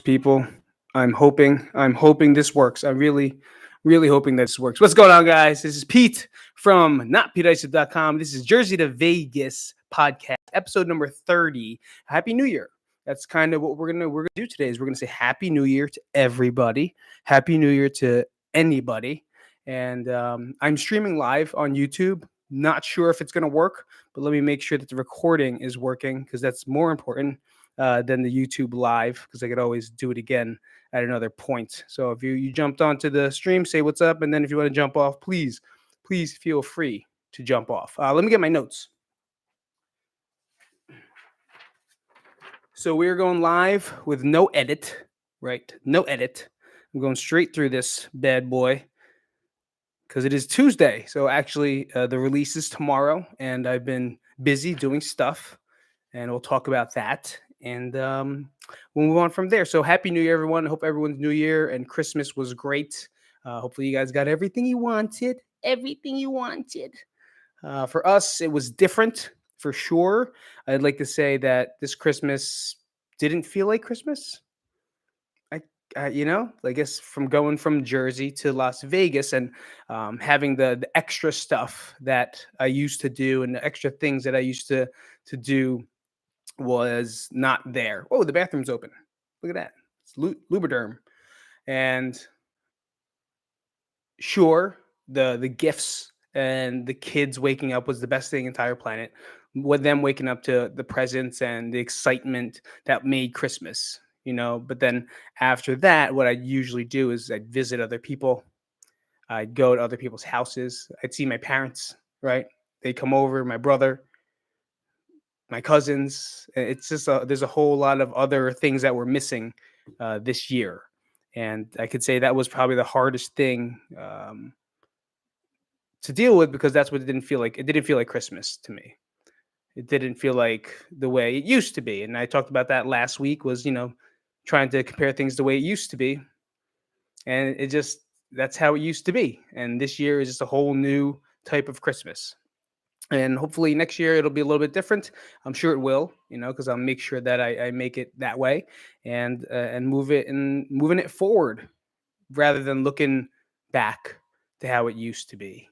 people. I'm hoping this works. I'm really hoping this works. What's going on, guys? This is Pete from notpeteisip.com. This is Jersey to Vegas podcast, episode number 30. Happy New Year. That's kind of what we're gonna do today. Is we're gonna say Happy New Year to everybody. Happy New Year to anybody. And I'm streaming live on YouTube. Not sure if it's gonna work, but let me make sure that the recording is working because that's more important than the YouTube live because I could always do it again at another point. So if you jumped onto the stream, say what's up, and then if you want to jump off, please feel free to jump off. Let me get my notes. So we're going live with no edit, right? No edit. I'm going straight through this bad boy because it is Tuesday. So actually, the release is tomorrow, and I've been busy doing stuff, and we'll talk about that. And we'll move on from there. So happy New Year, everyone. I hope everyone's New Year and Christmas was great. Hopefully you guys got everything you wanted. Everything you wanted. For us, it was different for sure. I'd like to say that this Christmas didn't feel like Christmas. I guess from going from Jersey to Las Vegas and having the extra stuff that I used to do and the extra things that I used to do was not there. Oh, the bathroom's open. Look at that. It's Lubriderm. And sure, the gifts and the kids waking up was the best thing entire planet. With them waking up to the presents and the excitement that made Christmas, But then after that, what I usually do is I'd visit other people. I'd go to other people's houses. I'd see my parents, right? They'd come over, my brother, my cousins. It's just there's a whole lot of other things that we're missing this year, and I could say that was probably the hardest thing to deal with because that's what it didn't feel like. It didn't feel like Christmas to me. It didn't feel like the way it used to be, and I talked about that last week. Was trying to compare things the way it used to be, and it just that's how it used to be. And this year is just a whole new type of Christmas. And hopefully next year it'll be a little bit different. I'm sure it will, because I'll make sure that I make it that way and moving it forward rather than looking back to how it used to be.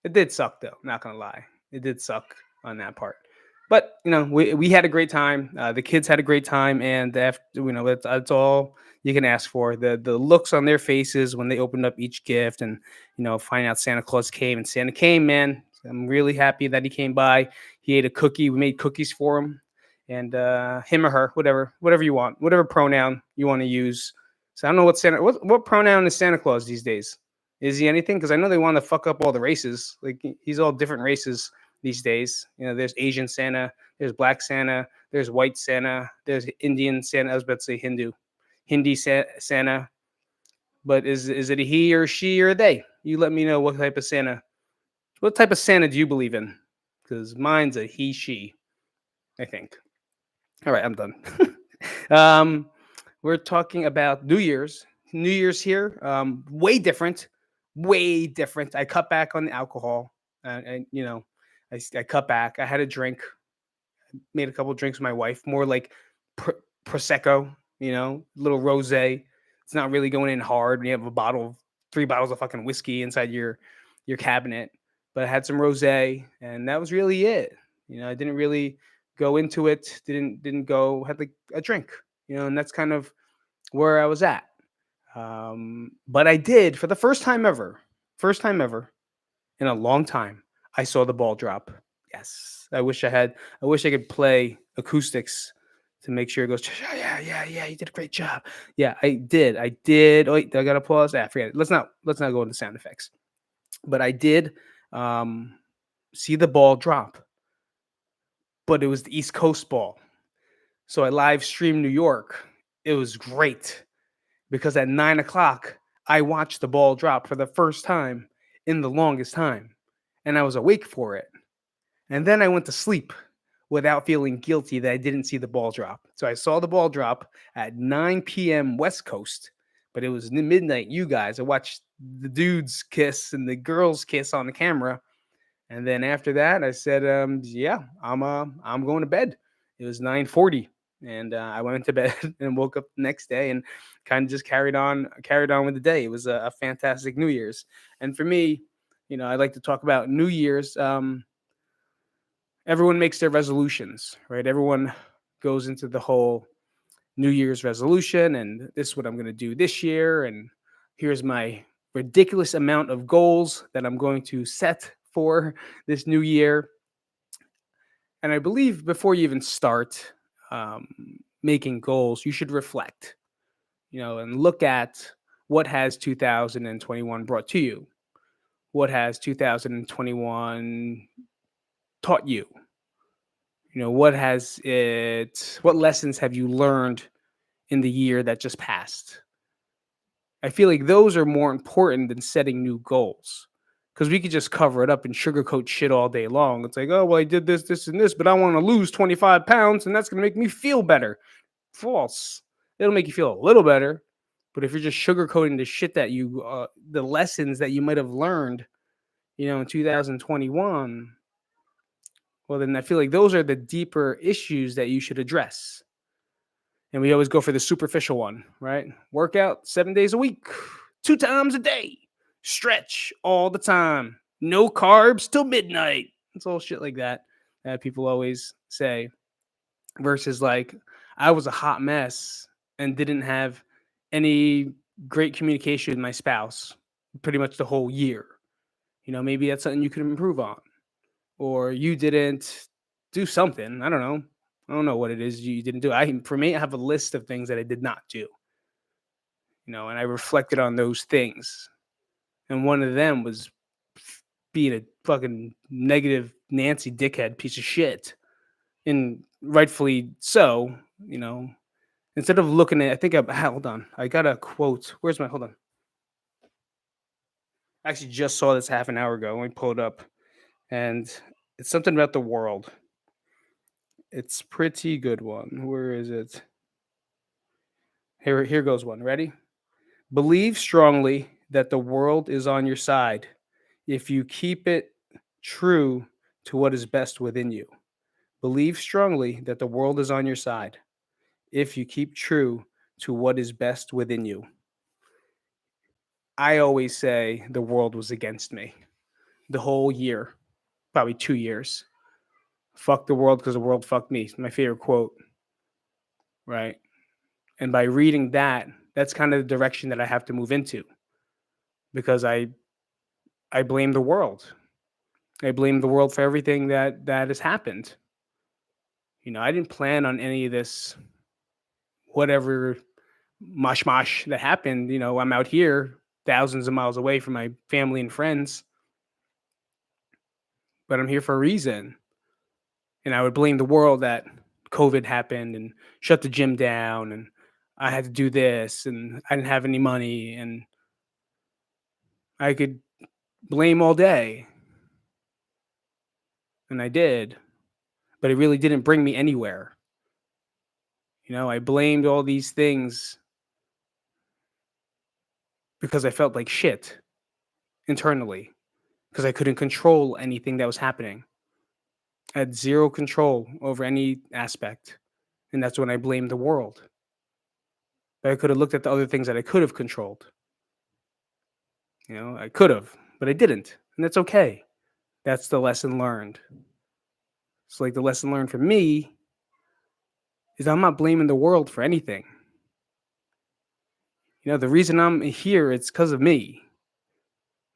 It did suck though, not gonna lie. It did suck on that part. But we had a great time. The kids had a great time, and after that's all you can ask for. The looks on their faces when they opened up each gift, and find out Santa Claus came, and Santa came, man. I'm really happy that he came by. He ate a cookie. We made cookies for him, and him or her, whatever you want, whatever pronoun you want to use. So I don't know what pronoun is Santa Claus these days. Is he anything? Because I know they want to fuck up all the races. Like he's all different races these days. There's Asian Santa, there's Black Santa, there's White Santa, there's Indian Santa. I was about to say Hindi Santa. But is it a he or she or a they? You let me know what type of Santa. What type of Santa do you believe in? Because mine's a he, she, I think. All right, I'm done. We're talking about New Year's. New Year's here, way different. I cut back on the alcohol, and I cut back. I had a drink, made a couple of drinks with my wife, more like prosecco, little rosé. It's not really going in hard when you have 3 bottles of fucking whiskey inside your cabinet. But I had some rosé, and that was really it. I didn't really go into it. Didn't go had like a drink, and that's kind of where I was at. But I did for the first time ever in a long time. I saw the ball drop. Yes, I wish I could play acoustics to make sure it goes. Yeah. You did a great job. Yeah, I did. Oh, wait, I got to pause. Forget it. Let's not go into sound effects. But I did see the ball drop. But it was the East Coast ball. So I live streamed New York. It was great because at 9:00 I watched the ball drop for the first time in the longest time, and I was awake for it. And then I went to sleep without feeling guilty that I didn't see the ball drop. So I saw the ball drop at 9 p.m. West Coast, but it was midnight. You guys, I watched the dudes kiss and the girls kiss on the camera, and then after that, I said, "Yeah, I'm going to bed." It was 9:40. and I went to bed and woke up the next day and kind of just carried on with the day. It was a fantastic New Year's, and for me, I like to talk about New Year's. Everyone makes their resolutions, right? Everyone goes into the whole New Year's resolution, and this is what I'm going to do this year, and here's my ridiculous amount of goals that I'm going to set for this new year. And I believe before you even start um, making goals, you should reflect, and look at what has 2021 brought to you. What has 2021 taught you? What lessons have you learned in the year that just passed? I feel like those are more important than setting new goals, because we could just cover it up and sugarcoat shit all day long. It's like, oh, well, I did this, this, and this, but I want to lose 25 pounds and that's going to make me feel better. False. It'll make you feel a little better. But if you're just sugarcoating the shit the lessons that you might have learned, in 2021, well, then I feel like those are the deeper issues that you should address. And we always go for the superficial one, right? Workout 7 days a week, 2 times a day, stretch all the time, no carbs till midnight. It's all shit like that that people always say. Versus, like, I was a hot mess and didn't have any great communication with my spouse pretty much the whole year. Maybe that's something you could improve on, or you didn't do something. I don't know. I don't know what it is you didn't do. For me, I have a list of things that I did not do, and I reflected on those things. And one of them was being a fucking negative Nancy dickhead piece of shit. And rightfully so, instead of looking at, hold on. I got a quote. Hold on. I actually just saw this half an hour ago. Let me pull it up. And it's something about the world. It's pretty good one. Where is it? Here goes one. Ready? Believe strongly that the world is on your side if you keep it true to what is best within you. Believe strongly that the world is on your side if you keep true to what is best within you. I always say the world was against me the whole year, probably 2 years. Fuck the world because the world fucked me. It's my favorite quote, right? And by reading that, that's kind of the direction that I have to move into, because I blame the world. I blame the world for everything that has happened. I didn't plan on any of this, whatever mosh that happened. I'm out here thousands of miles away from my family and friends, but I'm here for a reason. And I would blame the world that COVID happened and shut the gym down, and I had to do this, and I didn't have any money, and I could blame all day. And I did, but it really didn't bring me anywhere. I blamed all these things because I felt like shit internally, because I couldn't control anything that was happening. I had zero control over any aspect. And that's when I blamed the world. But I could have looked at the other things that I could have controlled. I could have, but I didn't. And that's okay. That's the lesson learned. So, like, the lesson learned for me is I'm not blaming the world for anything. The reason I'm here, it's because of me.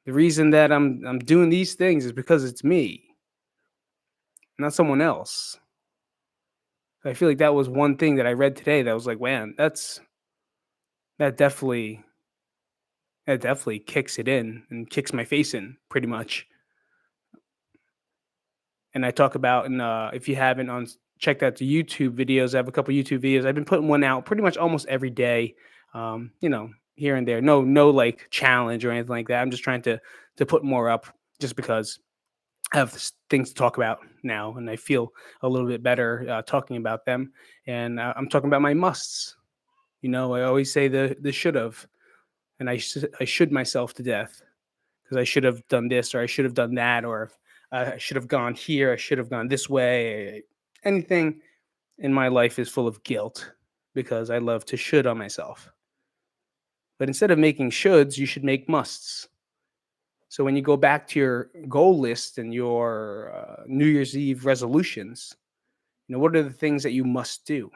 The reason that I'm doing these things is because it's me, not someone else. I feel like that was one thing that I read today that was like, man, that definitely that definitely kicks it in and kicks my face in pretty much. And I talk about, and if you haven't checked out the YouTube videos, I have a couple YouTube videos. I've been putting one out pretty much almost every day. Here and there. No, like, challenge or anything like that. I'm just trying to put more up just because I have things to talk about now, and I feel a little bit better talking about them. And I'm talking about my musts. I always say the should have, and I should myself to death, because I should have done this, or I should have done that, or I should have gone here, I should have gone this way, anything in my life is full of guilt because I love to should on myself. But instead of making shoulds, you should make musts. So when you go back to your goal list and your New Year's Eve resolutions, what are the things that you must do?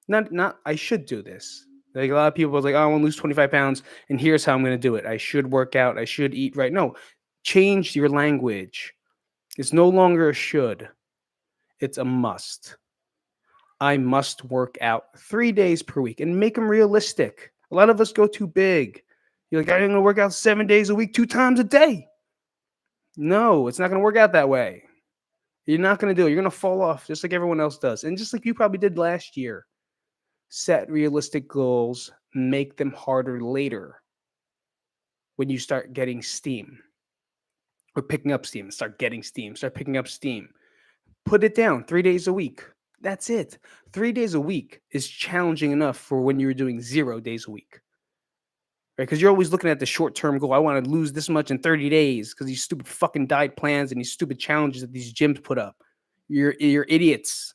Not I should do this. Like a lot of people are like, oh, I want to lose 25 pounds, and here's how I'm going to do it. I should work out. I should eat right. No, change your language. It's no longer a should. It's a must. I must work out 3 days per week and make them realistic. A lot of us go too big. You're like, I'm going to work out 7 days a week, 2 times a day. No, it's not going to work out that way. You're not going to do it. You're going to fall off just like everyone else does. And just like you probably did last year. Set realistic goals, make them harder later when you start getting steam or picking up steam. Start getting steam, start picking up steam. Put it down 3 days a week. That's it. 3 days a week is challenging enough for when you're doing 0 days a week. Right? Because you're always looking at the short-term goal. I want to lose this much in 30 days because these stupid fucking diet plans and these stupid challenges that these gyms put up. You're idiots.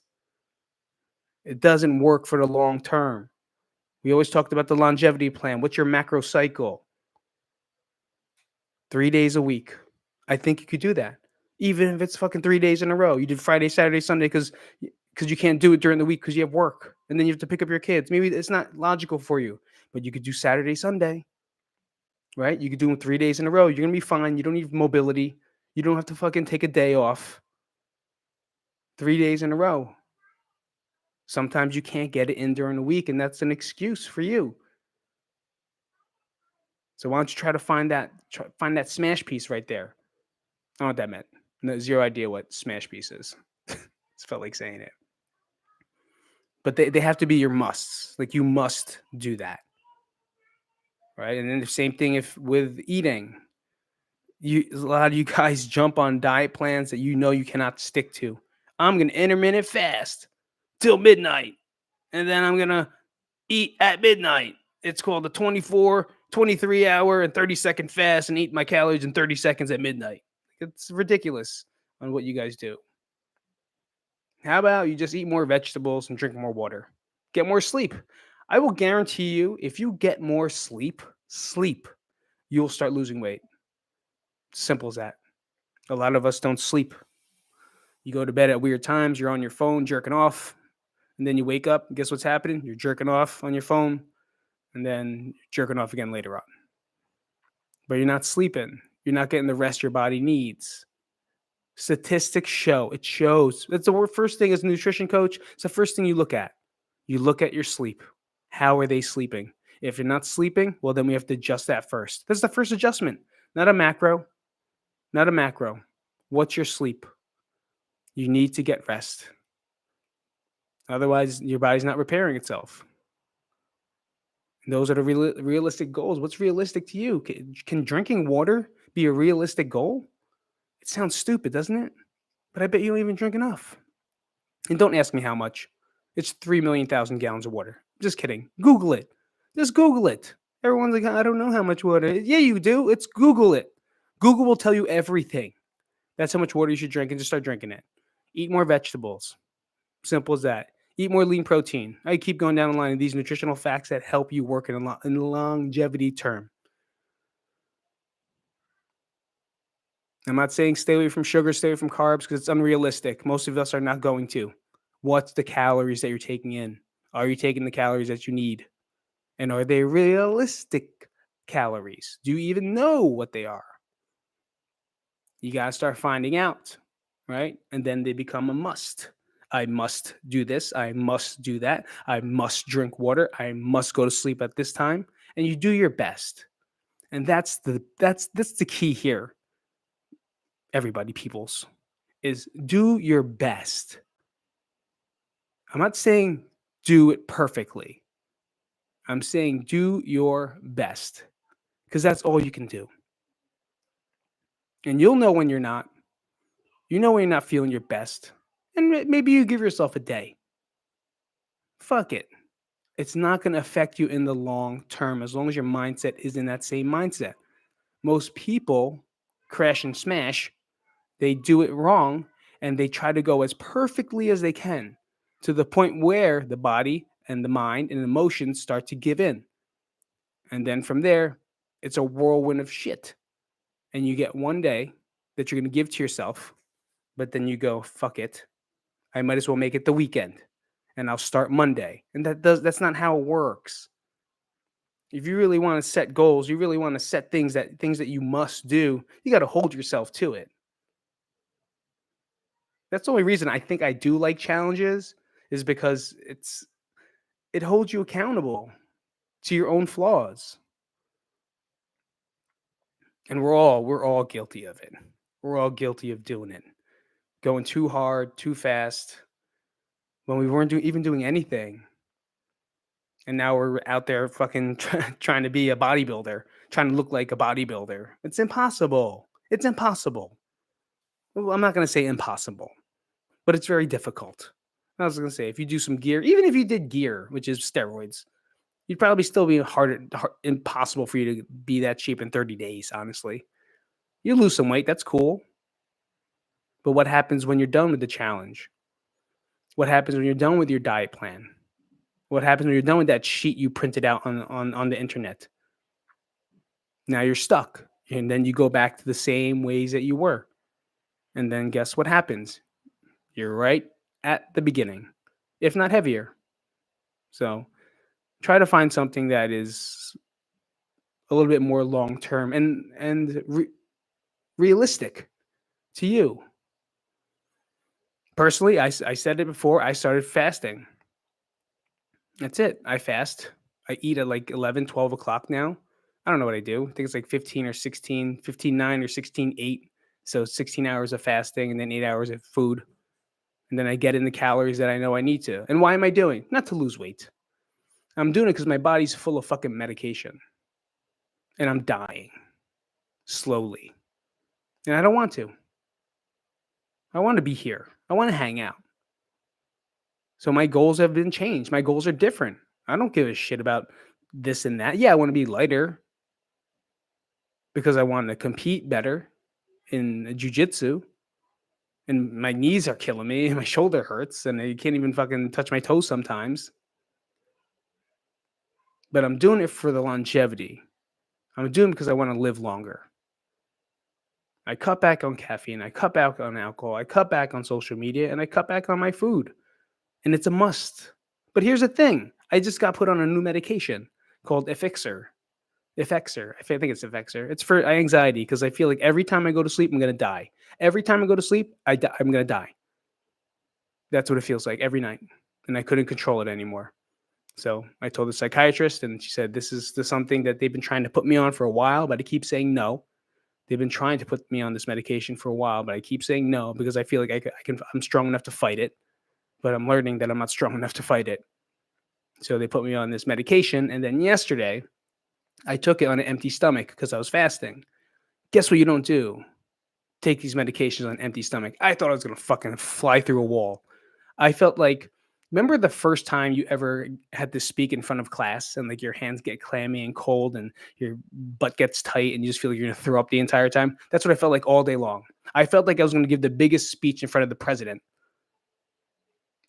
It doesn't work for the long term. We always talked about the longevity plan. What's your macro cycle? 3 days a week. I think you could do that. Even if it's fucking 3 days in a row. You did Friday, Saturday, Sunday because you can't do it during the week because you have work. And then you have to pick up your kids. Maybe it's not logical for you. But you could do Saturday, Sunday. Right? You could do them 3 days in a row. You're going to be fine. You don't need mobility. You don't have to fucking take a day off. 3 days in a row. Sometimes you can't get it in during the week, and that's an excuse for you. So why don't you try to find that smash piece right there? I don't know what that meant. No, zero idea what smash piece is. Just felt like saying it. But they have to be your musts. Like you must do that. Right? And then the same thing if with eating. A lot of you guys jump on diet plans that you cannot stick to. I'm gonna intermittent fast till midnight. And then I'm gonna eat at midnight. It's called a 24, 23 hour and 30-second fast and eat my calories in 30 seconds at midnight. It's ridiculous on what you guys do. How about you just eat more vegetables and drink more water? Get more sleep. I will guarantee you, if you get more sleep, you'll start losing weight. Simple as that. A lot of us don't sleep. You go to bed at weird times, you're on your phone jerking off, and then you wake up, and guess what's happening? You're jerking off on your phone, and then jerking off again later on. But you're not sleeping. You're not getting the rest your body needs. Statistics show. It shows. That's the first thing as a nutrition coach. It's the first thing you look at. You look at your sleep. How are they sleeping? If you're not sleeping, well, then we have to adjust that first. That's the first adjustment. Not a macro. Not a macro. What's your sleep? You need to get rest. Otherwise, your body's not repairing itself. And those are the realistic goals. What's realistic to you? Can drinking water be a realistic goal? It sounds stupid, doesn't it? But I bet you don't even drink enough. And don't ask me how much. It's 3,000,000 gallons of water. Just kidding. Google it. Just Google it. Everyone's like, I don't know how much water. Yeah, you do. It's Google it. Google will tell you everything. That's how much water you should drink and just start drinking it. Eat more vegetables. Simple as that. Eat more lean protein. I keep going down the line of these nutritional facts that help you work in the longevity term. I'm not saying stay away from sugar, stay away from carbs because it's unrealistic. Most of us are not going to. What's the calories that you're taking in? Are you taking the calories that you need? And are they realistic calories? Do you even know what they are? You got to start finding out, right? And then they become a must. I must do this. I must do that. I must drink water. I must go to sleep at this time. And you do your best. And that's the key here. Everybody, peoples, is do your best. I'm not saying do it perfectly. I'm saying do your best because that's all you can do. And you'll know when you're not. You know when you're not feeling your best. And maybe you give yourself a day. Fuck it. It's not going to affect you in the long term as long as your mindset is in that same mindset. Most people crash and smash. They do it wrong and they try to go as perfectly as they can. to the point where the body and the mind and emotions start to give in. And then from there, it's a whirlwind of shit. And you get one day that you're going to give to yourself, but then you go, fuck it. I might as well make it the weekend and I'll start Monday. And that's not how it works. If you really want to set goals, you really want to set things that you must do, you got to hold yourself to it. That's the only reason I think I do like challenges is because it holds you accountable to your own flaws. And we're all guilty of it. We're all guilty of doing it. Going too hard, too fast when we weren't even doing anything. And now we're out there fucking trying to be a bodybuilder, trying to look like a bodybuilder. It's impossible. It's impossible. Well, I'm not going to say impossible, but it's very difficult. I was going to say, if you do some gear, even if you did gear, which is steroids, you'd probably still be impossible for you to be that cheap in 30 days, honestly. You lose some weight, that's cool. But what happens when you're done with the challenge? What happens when you're done with your diet plan? What happens when you're done with that sheet you printed out on the internet? Now you're stuck. And then you go back to the same ways that you were. And then guess what happens? You're right at the beginning, if not heavier. So try to find something that is a little bit more long term and realistic to you. Personally, I said it before, I started fasting. That's it. I fast. I eat at like 11, 12 o'clock now. I don't know what I do. I think it's like 15 or 16, 15:9 or 16:8. So 16 hours of fasting and then 8 hours of food. And then I get in the calories that I know I need to. And why am I doing? Not to lose weight. I'm doing it because my body's full of fucking medication. And I'm dying slowly. And I don't want to. I want to be here. I want to hang out. So my goals have been changed. My goals are different. I don't give a shit about this and that. Yeah, I want to be lighter because I want to compete better in jiu-jitsu. And my knees are killing me, and my shoulder hurts, and I can't even fucking touch my toes sometimes. But I'm doing it for the longevity. I'm doing it because I want to live longer. I cut back on caffeine, I cut back on alcohol, I cut back on social media, and I cut back on my food. And it's a must. But here's the thing. I just got put on a new medication called Effixor. Effexor. I think it's Effexor. It's for anxiety because I feel like every time I go to sleep, I'm going to die. Every time I go to sleep, I'm going to die. That's what it feels like every night. And I couldn't control it anymore. So I told the psychiatrist, and she said, this is something that they've been trying to put me on for a while, but I keep saying no. They've been trying to put me on this medication for a while, but I keep saying no because I feel like I'm strong enough to fight it. But I'm learning that I'm not strong enough to fight it. So they put me on this medication. And then yesterday, I took it on an empty stomach because I was fasting. Guess what you don't do? Take these medications on an empty stomach. I thought I was going to fucking fly through a wall. I felt like, remember the first time you ever had to speak in front of class and like your hands get clammy and cold and your butt gets tight and you just feel like you're going to throw up the entire time? That's what I felt like all day long. I felt like I was going to give the biggest speech in front of the president.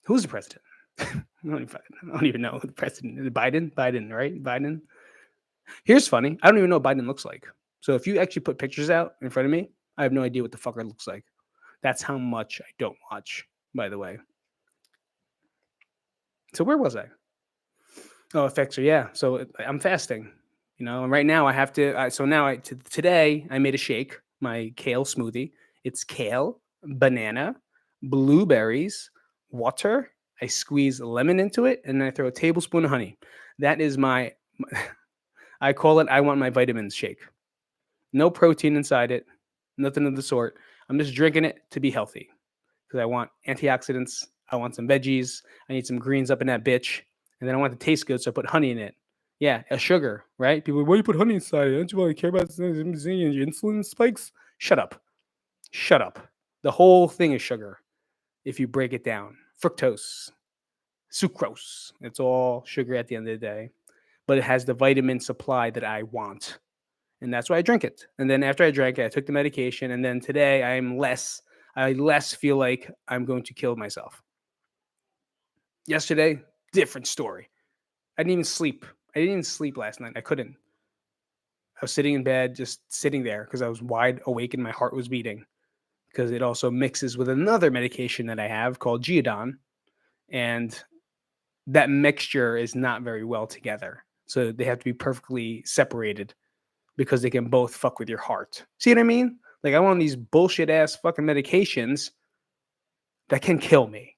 Who's the president? I don't even know who the president is. Biden, right? Biden. Here's funny. I don't even know what Biden looks like. So if you actually put pictures out in front of me, I have no idea what the fucker looks like. That's how much I don't watch, by the way. So where was I? Oh, Effects. Yeah. So I'm fasting, and right now I have to. Today I made a shake, my kale smoothie. It's kale, banana, blueberries, water. I squeeze lemon into it, and then I throw a tablespoon of honey. That is I call it, I want my vitamins shake. No protein inside it, nothing of the sort. I'm just drinking it to be healthy because I want antioxidants. I want some veggies. I need some greens up in that bitch. And then I want it to taste good, so I put honey in it. Yeah, a sugar, right? People, why do you put honey inside it? Don't you really care about your insulin spikes? Shut up. Shut up. The whole thing is sugar if you break it down. Fructose, sucrose. It's all sugar at the end of the day. But it has the vitamin supply that I want. And that's why I drink it. And then after I drank it, I took the medication. And then today I less feel like I'm going to kill myself. Yesterday, different story. I didn't even sleep. I didn't even sleep last night. I couldn't. I was sitting in bed, just sitting there because I was wide awake and my heart was beating. Because it also mixes with another medication that I have called Geodon, and that mixture is not very well together. So they have to be perfectly separated because they can both fuck with your heart. See what I mean? Like I'm on these bullshit ass fucking medications that can kill me,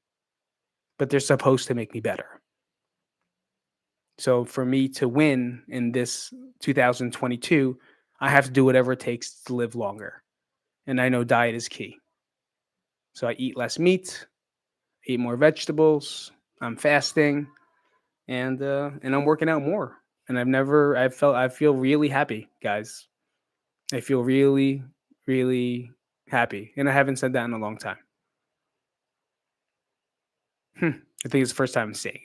but they're supposed to make me better. So for me to win in this 2022, I have to do whatever it takes to live longer. And I know diet is key. So I eat less meat, eat more vegetables, I'm fasting, and I'm working out more. And I feel really happy, guys. I feel really, really happy. And I haven't said that in a long time. I think it's the first time I'm saying it.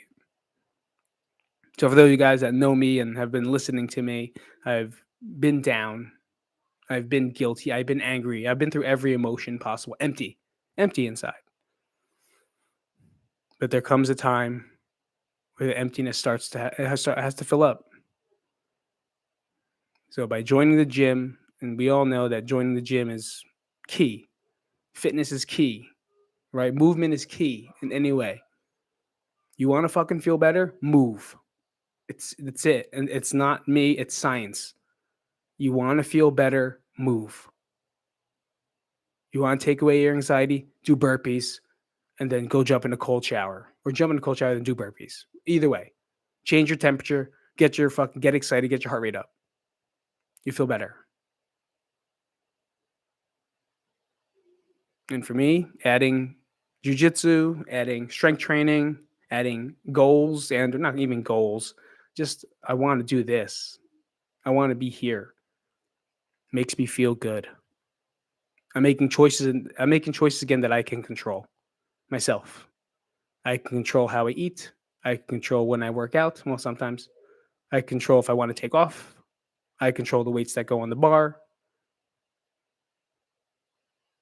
So for those of you guys that know me and have been listening to me, I've been down. I've been guilty. I've been angry. I've been through every emotion possible. Empty inside. But there comes a time where the emptiness starts to it has to fill up. So by joining the gym, and we all know that joining the gym is key. Fitness is key, right? Movement is key in any way. You want to fucking feel better? Move. It's it. And it's not me, it's science. You want to feel better? Move. You want to take away your anxiety? Do burpees and then go jump in a cold shower or jump in a cold shower and do burpees. Either way, change your temperature, get excited, get your heart rate up. You feel better. And for me, adding jujitsu, adding strength training, adding goals, and they're not even goals, just I want to do this. I want to be here. Makes me feel good. I'm making choices again that I can control myself. I can control how I eat. I can control when I work out. Well, sometimes I control if I want to take off. I control the weights that go on the bar.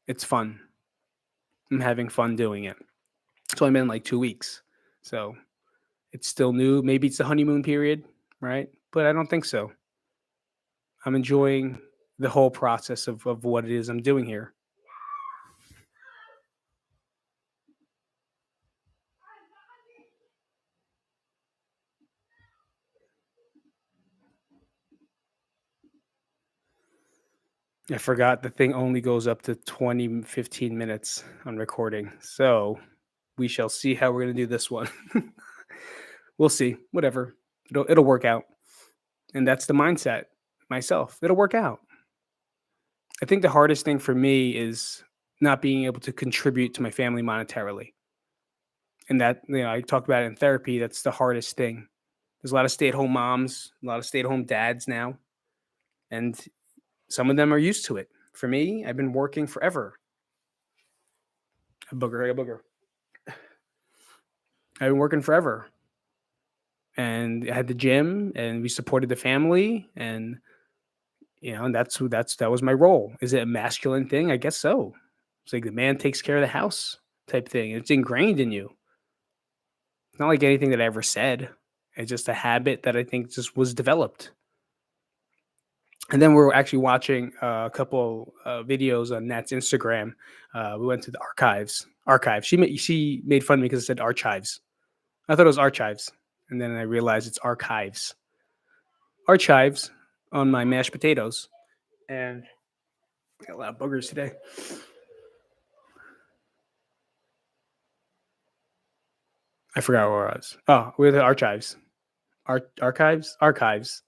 It's fun. I'm having fun doing it. So I'm in like 2 weeks. So it's still new. Maybe it's the honeymoon period, right? But I don't think so. I'm enjoying the whole process of what it is I'm doing here. I forgot the thing only goes up to 15 minutes on recording. So we shall see how we're going to do this one. We'll see. Whatever. It'll work out. And that's the mindset myself. It'll work out. I think the hardest thing for me is not being able to contribute to my family monetarily. And that, I talked about it in therapy. That's the hardest thing. There's a lot of stay-at-home moms, a lot of stay-at-home dads now, and some of them are used to it. For me, I've been working forever. A booger, a booger. I've been working forever, and I had the gym, and we supported the family, and and that was my role. Is it a masculine thing? I guess so. It's like the man takes care of the house type thing. It's ingrained in you. It's not like anything that I ever said. It's just a habit that I think just was developed. And then we were actually watching a couple videos on Nat's Instagram. We went to the archives. Archives. She made fun of me because it said archives. I thought it was archives, and then I realized it's archives. Archives on my mashed potatoes, and I got a lot of boogers today. I forgot where I was. Oh, we're the archives. Archives.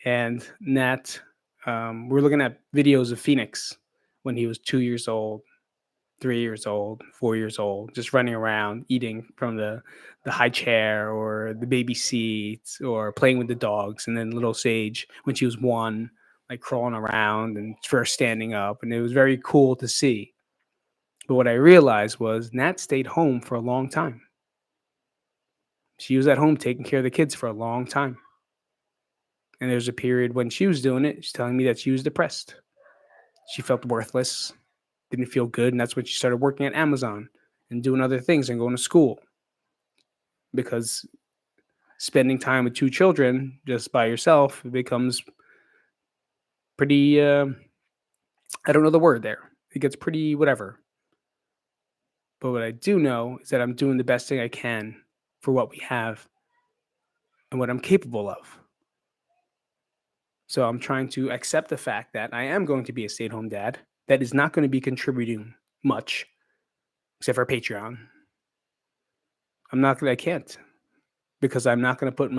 And Nat, we're looking at videos of Phoenix when he was 2 years old, 3 years old, 4 years old, just running around, eating from the high chair or the baby seats or playing with the dogs. And then little Sage, when she was one, like crawling around and first standing up. And it was very cool to see. But what I realized was Nat stayed home for a long time. She was at home taking care of the kids for a long time. And there's a period when she was doing it, she's telling me that she was depressed. She felt worthless, didn't feel good. And that's when she started working at Amazon and doing other things and going to school. because spending time with two children just by yourself becomes pretty, I don't know the word there. It gets pretty whatever. But what I do know is that I'm doing the best thing I can for what we have and what I'm capable of. So I'm trying to accept the fact that I am going to be a stay-at-home dad that is not going to be contributing much except for Patreon. I can't, because I'm not going to put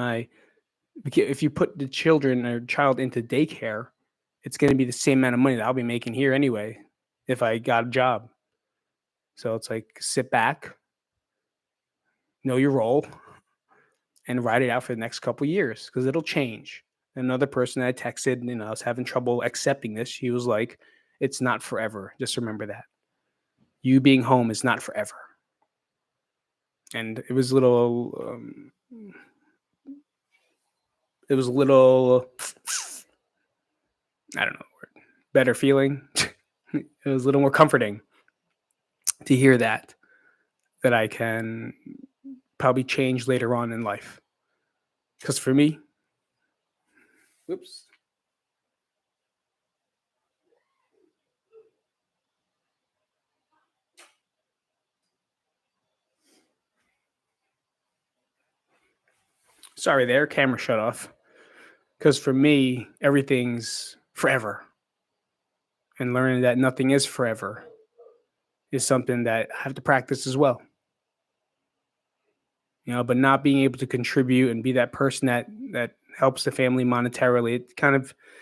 if you put the children or child into daycare, it's going to be the same amount of money that I'll be making here anyway if I got a job. So it's like, sit back, know your role, and ride it out for the next couple years, because it'll change. Another person that I texted, I was having trouble accepting this. He was like, "It's not forever. Just remember that. You being home is not forever." And it was a little, it was a little, I don't know the word, better feeling. It was a little more comforting to hear that I can probably change later on in life. Because for me, whoops. Sorry there, camera shut off. Because for me, everything's forever. And learning that nothing is forever is something that I have to practice as well. But not being able to contribute and be that person that helps the family monetarily,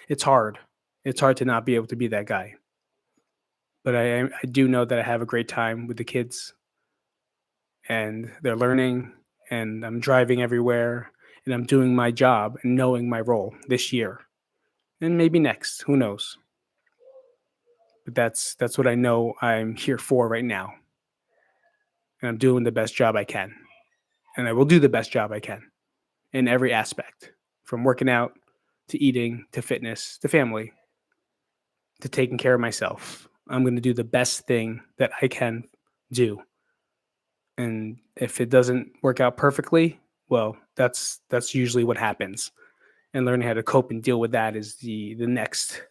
it's hard. It's hard to not be able to be that guy. But I do know that I have a great time with the kids, and they're learning, and I'm driving everywhere, and I'm doing my job and knowing my role this year and maybe next. Who knows? But that's what I know I'm here for right now, and I'm doing the best job I can, and I will do the best job I can in every aspect, from working out to eating to fitness to family to taking care of myself. I'm going to do the best thing that I can do. And if it doesn't work out perfectly, well, that's usually what happens. And learning how to cope and deal with that is the next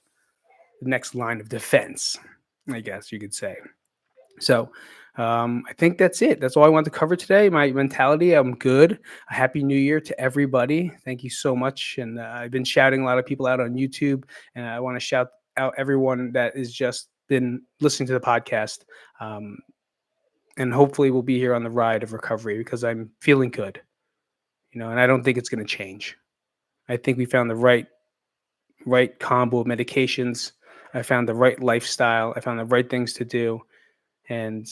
line of defense, I guess you could say. So I think that's it. That's all I want to cover today. My mentality, I'm good. A happy new year to everybody. Thank you so much. And I've been shouting a lot of people out on YouTube, and I want to shout out everyone that has just been listening to the podcast. And hopefully we'll be here on the ride of recovery, because I'm feeling good, and I don't think it's going to change. I think we found the right combo of medications. I found the right lifestyle. I found the right things to do. And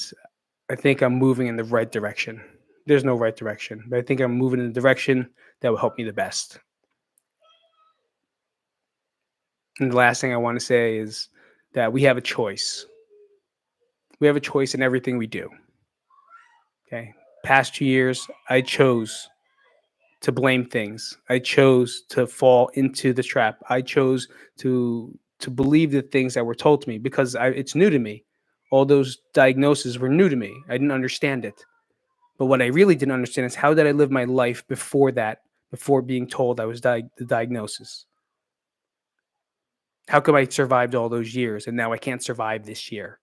I think I'm moving in the right direction. There's no right direction, but I think I'm moving in the direction that will help me the best. And the last thing I want to say is that we have a choice. We have a choice in everything we do. Okay. Past 2 years, I chose to blame things. I chose to fall into the trap. I chose to believe the things that were told to me, because it's new to me. All those diagnoses were new to me. I didn't understand it. But what I really didn't understand is, how did I live my life before that, before being told I was the diagnosis? How come I survived all those years and now I can't survive this year?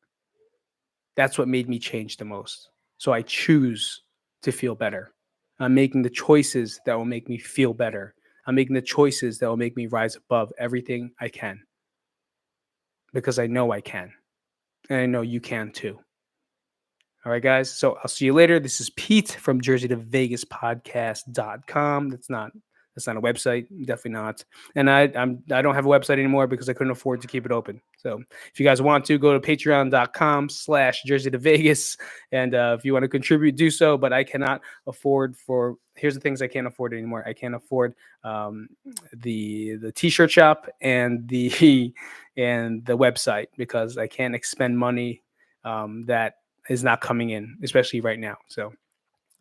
That's what made me change the most. So I choose to feel better. I'm making the choices that will make me feel better. I'm making the choices that will make me rise above everything I can, because I know I can. And I know you can too. All right, guys. So I'll see you later. This is Pete from Jersey to Vegas podcast.com. That's not a website. Definitely not. And I don't have a website anymore because I couldn't afford to keep it open. So if you guys want to, go to patreon.com/Jersey to Vegas. And if you want to contribute, do so. But I cannot afford here's the things I can't afford anymore. I can't afford the t-shirt shop and the website, because I can't expend money that is not coming in, especially right now. So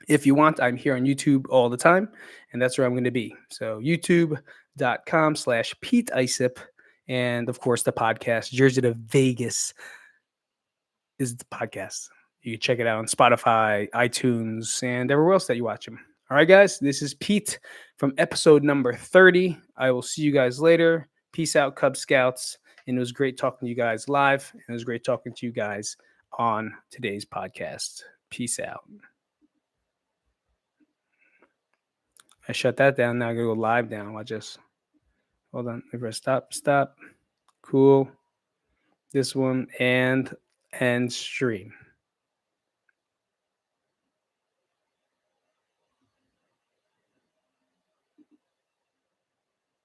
if you want, I'm here on YouTube all the time, and that's where I'm going to be. So youtube.com/Pete Isip. And of course, the podcast, Jersey to Vegas, is the podcast. You can check it out on Spotify, iTunes, and everywhere else that you watch them. All right, guys, this is Pete from episode number 30. I will see you guys later. Peace out, Cub Scouts. And it was great talking to you guys live. And it was great talking to you guys on today's podcast. Peace out. I shut that down. Now I gotta go live now. I just hold on. If I stop. Cool. This one and stream.